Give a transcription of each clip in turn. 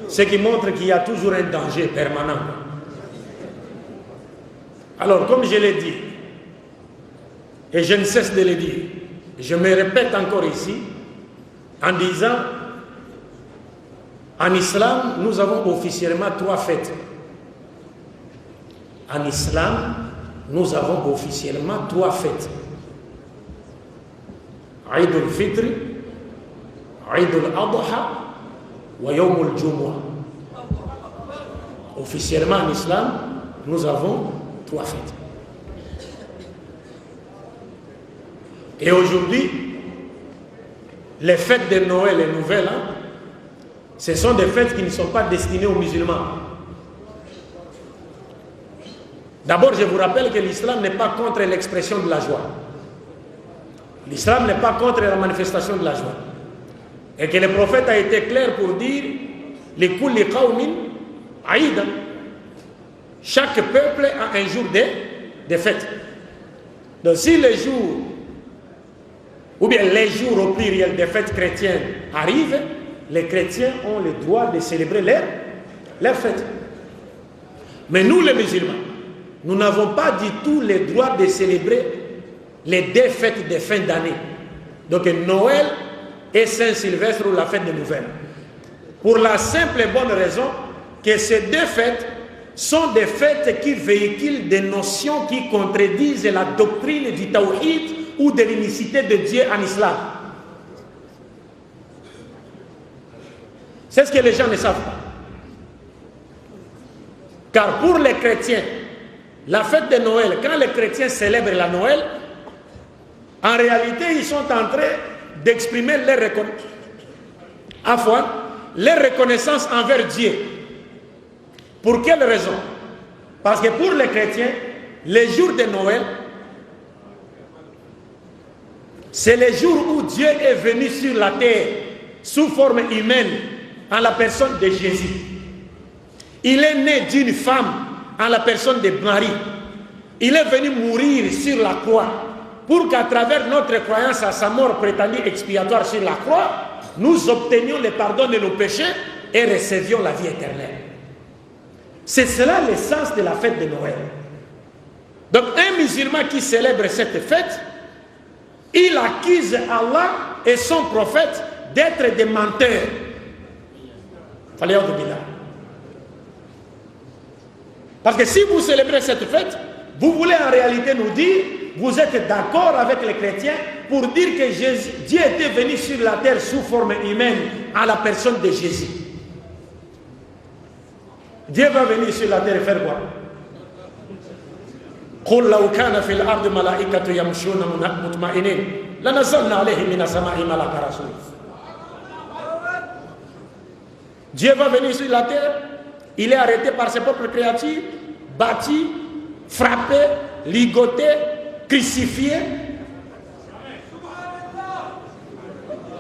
Ce qui montre qu'il y a toujours un danger permanent. Alors, comme je l'ai dit, et je ne cesse de le dire, je me répète encore ici, en disant, en islam, nous avons officiellement 3 fêtes. En islam, nous avons officiellement 3 fêtes. Eid al-Fitr, Eid al-Adha, wa Yawm al-Jumu'ah. Officiellement en islam, nous avons 3 fêtes. Et aujourd'hui, les fêtes de Noël et Nouvel An, ce sont des fêtes qui ne sont pas destinées aux musulmans. D'abord, je vous rappelle que l'islam n'est pas contre l'expression de la joie. L'islam n'est pas contre la manifestation de la joie. Et que le prophète a été clair pour dire « Likulli qawmin aïda ». Chaque peuple a un jour de fête. Donc si les jours, ou bien les jours au pluriel des fêtes chrétiennes arrivent, les chrétiens ont le droit de célébrer leurs fêtes. Mais nous les musulmans, nous n'avons pas du tout le droit de célébrer les 2 fêtes de fin d'année. Donc Noël et Saint-Sylvestre ou la fête de Nouvelle. Pour la simple et bonne raison que ces 2 fêtes sont des fêtes qui véhiculent des notions qui contredisent la doctrine du tawhid ou de l'unicité de Dieu en islam. C'est ce que les gens ne savent pas. Car pour les chrétiens, la fête de Noël, quand les chrétiens célèbrent la Noël, en réalité, ils sont en train d'exprimer leur reconnaissance envers Dieu. Pour quelle raison? Parce que pour les chrétiens, les jours de Noël, c'est le jour où Dieu est venu sur la terre sous forme humaine en la personne de Jésus. Il est né d'une femme en la personne de Marie. Il est venu mourir sur la croix pour qu'à travers notre croyance à sa mort prétendue expiatoire sur la croix, nous obtenions le pardon de nos péchés et recevions la vie éternelle. C'est cela l'essence de la fête de Noël. Donc un musulman qui célèbre cette fête, il accuse Allah et son prophète d'être des menteurs. Parce que si vous célébrez cette fête, vous voulez en réalité nous dire, vous êtes d'accord avec les chrétiens pour dire que Dieu était venu sur la terre sous forme humaine à la personne de Jésus. Dieu va venir sur la terre et faire quoi? قل لو كان في الأرض ملائكة يمشون مطمئنين لنزلنا عليهم من السماء ملائكة رسول. Dieu va venir sur la terre, il est arrêté par ses propres créatures, battu, frappé, ligoté, crucifié.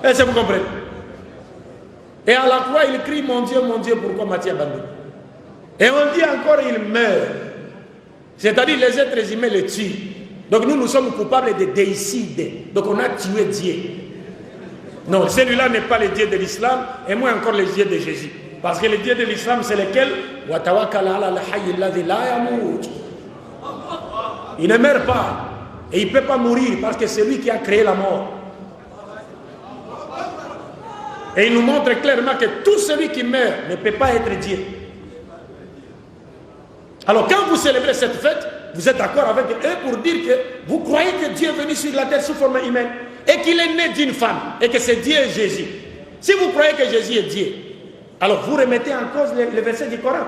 Est-ce que vous comprenez? Et à la croix, il crie, mon Dieu, pourquoi m'as-tu abandonné? Et on dit encore, il meurt. C'est-à-dire les êtres humains le tuent. Donc nous sommes coupables de déicide. Donc on a tué Dieu. Non, celui-là n'est pas le Dieu de l'islam, et moins encore le Dieu de Jésus. Parce que le Dieu de l'islam, c'est lequel? Il ne meurt pas. Et il ne peut pas mourir parce que c'est lui qui a créé la mort. Et il nous montre clairement que tout celui qui meurt ne peut pas être Dieu. Alors quand vous célébrez cette fête, vous êtes d'accord avec eux pour dire que vous croyez que Dieu est venu sur la terre sous forme humaine et qu'il est né d'une femme et que c'est Dieu Jésus. Si vous croyez que Jésus est Dieu, alors vous remettez en cause le verset du Coran.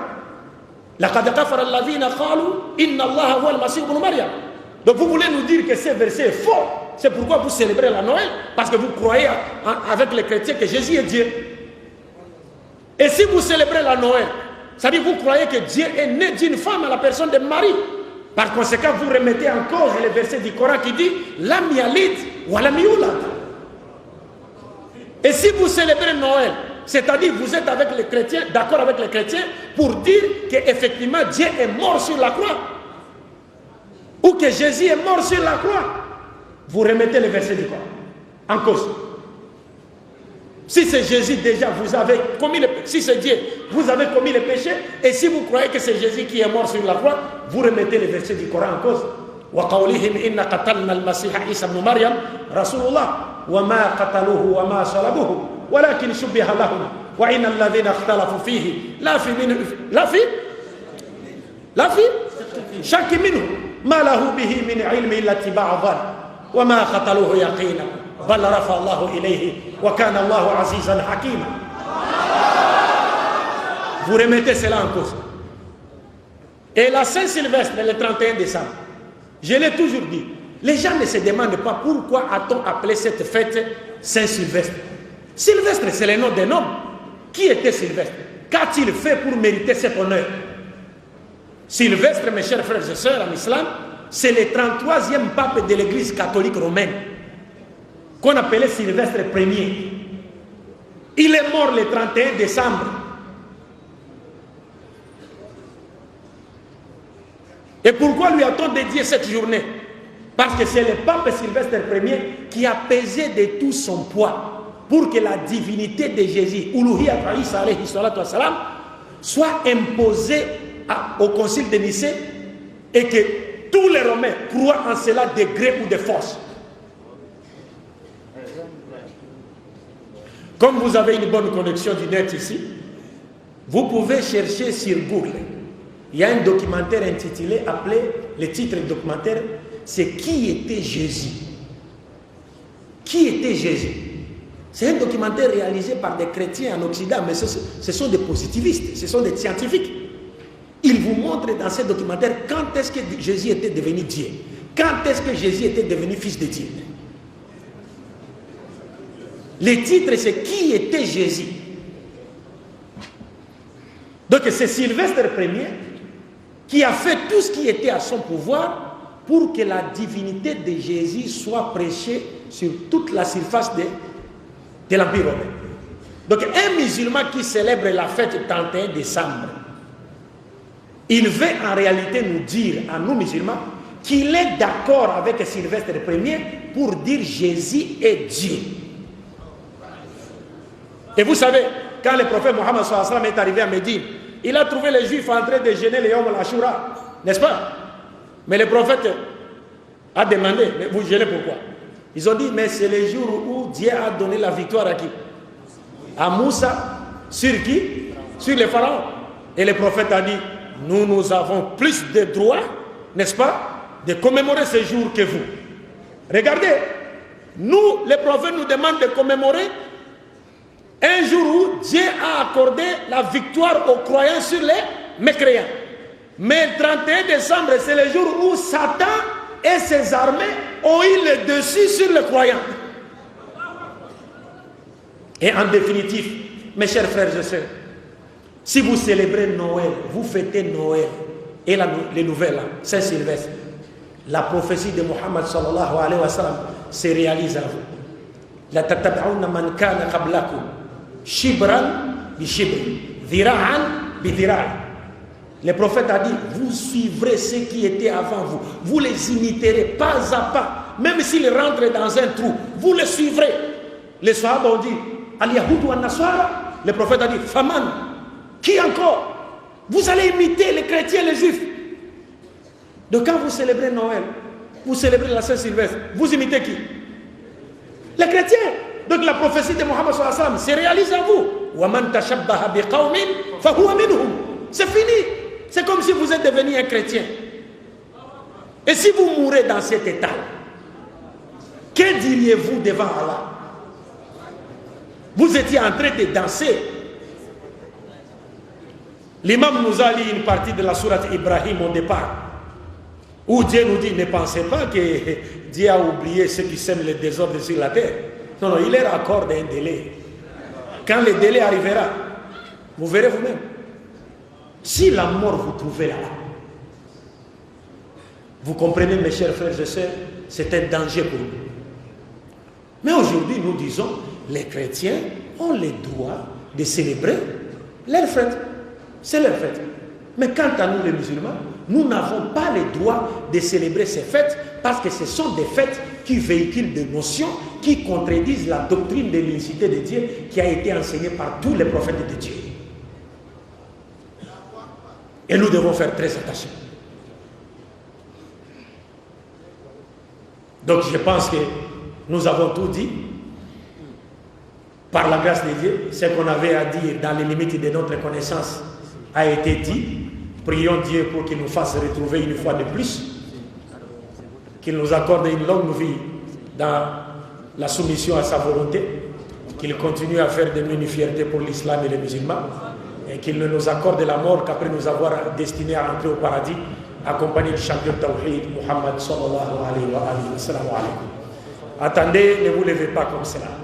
Donc vous voulez nous dire que ce verset est faux. C'est pourquoi vous célébrez la Noël, parce que vous croyez avec les chrétiens que Jésus est Dieu. Et si vous célébrez la Noël, c'est-à-dire vous croyez que Dieu est né d'une femme à la personne de Marie. Par conséquent, vous remettez en cause le verset du Coran qui dit Lam yalid wa lam yulad. Et si vous célébrez Noël, c'est-à-dire vous êtes avec les chrétiens, d'accord avec les chrétiens, pour dire qu'effectivement Dieu est mort sur la croix, ou que Jésus est mort sur la croix, vous remettez le verset du Coran en cause. Si c'est Jésus déjà, vous avez commis le péché. Si c'est Dieu, vous avez commis le péché. Et si vous croyez que c'est Jésus qui est mort sur la croix, vous remettez les versets du Coran en cause. وَقَوْلِهِمْ إِنَّ قَتَلْنَا الْمَسِيحَ عِيسَى بْنُ مَرْيَمَ رَسُولُ اللَّهِ وَمَا قَتَلُوهُ وَمَا صَلَبُوهُ وَلَكِنْ شُبِّهَ لَهُمْ وَإِنَّ الَّذِينَ اخْتَلَفُوا فِيهِ لا في شك منه ما له به من علم إلا اتباع الظن وما قتلوه يقينا بل رفع الله إليه وكان الله عزيزا حكيما. Vous remettez cela en cause. Et la Saint-Sylvestre, le 31 décembre, je l'ai toujours dit, les gens ne se demandent pas pourquoi a-t-on appelé cette fête Saint-Sylvestre. Sylvestre, c'est le nom d'un homme. Qui était Sylvestre? Qu'a-t-il fait pour mériter cet honneur? Sylvestre, mes chers frères et sœurs en islam, c'est le 33e pape de l'église catholique romaine, qu'on appelait Sylvestre Ier. Il est mort le 31 décembre. Et pourquoi lui a-t-on dédié cette journée? Parce que c'est le pape Sylvestre Ier qui a pesé de tout son poids pour que la divinité de Jésus, Uluhiyat Isa alayhi salatu wassalam, soit imposée au concile de Nicée et que tous les Romains croient en cela de gré ou de force. Comme vous avez une bonne connexion du net ici, vous pouvez chercher sur Google. Il y a un documentaire intitulé, appelé, le titre du documentaire, c'est Qui était Jésus? Qui était Jésus? C'est un documentaire réalisé par des chrétiens en Occident, mais ce sont des positivistes, ce sont des scientifiques. Ils vous montrent dans ce documentaire quand est-ce que Jésus était devenu Dieu, quand est-ce que Jésus était devenu fils de Dieu. Le titre, c'est Qui était Jésus? Donc c'est Sylvestre Ier qui a fait tout ce qui était à son pouvoir pour que la divinité de Jésus soit prêchée sur toute la surface de l'Empire romain. Donc un musulman qui célèbre la fête du 31 décembre, il veut en réalité nous dire, à nous musulmans, qu'il est d'accord avec Sylvestre Ier pour dire Jésus est Dieu. Et vous savez, quand le prophète Mohammed sallallahu alayhi wa sallam est arrivé à Médine, il a trouvé les Juifs en train de jeûner le Yom al-Ashura, n'est-ce pas? Mais le prophète a demandé, mais vous jeûnez pourquoi? Ils ont dit, mais c'est le jour où Dieu a donné la victoire à qui? À Moussa. Sur qui? Sur les pharaons. Et le prophète a dit, nous avons plus de droits, n'est-ce pas, de commémorer ce jour que vous. Regardez, nous, le prophète nous demande de commémorer un jour où Dieu a accordé la victoire aux croyants sur les mécréants. Mais le 31 décembre, c'est le jour où Satan et ses armées ont eu le dessus sur les croyants. Et en définitive, mes chers frères et sœurs, si vous célébrez Noël, vous fêtez Noël et les nouvelles, Saint-Sylvestre, la prophétie de Mohammed sallallahu alayhi wa sallam se réalise à vous. La tatab'ouna man kana qablakum shibran bi shibri, dhira'an bi dhira'i. Le prophète a dit, vous suivrez ceux qui étaient avant vous. Vous les imiterez pas à pas. Même s'ils rentrent dans un trou, vous les suivrez. Les Sahaba ont dit, Al-Yahoud wa Nasara. Le prophète a dit, Faman. Qui encore? Vous allez imiter les chrétiens et les juifs. Donc quand vous célébrez Noël, vous célébrez la Saint-Sylvestre, vous imitez qui? Les chrétiens. Donc la prophétie de Mohammed sallallahu alayhi wa sallam se réalise à vous. Wa man tashabbaha bi qawmin fa huwa minhum. C'est fini. C'est comme si vous êtes devenu un chrétien. Et si vous mourrez dans cet état, que diriez-vous devant Allah? Vous étiez en train de danser. L'imam nous a lu une partie de la sourate Ibrahim au départ, où Dieu nous dit, ne pensez pas que Dieu a oublié ceux qui sèment le désordre sur la terre. Non, non, il leur accorde un délai. Quand le délai arrivera, vous verrez vous-même. Si la mort vous trouvez là, vous comprenez, mes chers frères et sœurs, c'est un danger pour nous. Mais aujourd'hui, nous disons, les chrétiens ont le droit de célébrer leur fête. C'est leur fête. Mais quant à nous, les musulmans, nous n'avons pas le droit de célébrer ces fêtes parce que ce sont des fêtes qui véhiculent des notions qui contredisent la doctrine de l'unicité de Dieu qui a été enseignée par tous les prophètes de Dieu. Et nous devons faire très attention. Donc je pense que nous avons tout dit. Par la grâce de Dieu, ce qu'on avait à dire dans les limites de notre connaissance a été dit. Prions Dieu pour qu'il nous fasse retrouver une fois de plus, qu'il nous accorde une longue vie dans la soumission à sa volonté, qu'il continue à faire de nous une fierté pour l'islam et les musulmans, et qu'il ne nous accorde la mort qu'après nous avoir destinés à entrer au paradis, accompagné du champion Tawhid, Muhammad sallallahu alayhi wa sallam. Attendez, ne vous levez pas comme cela.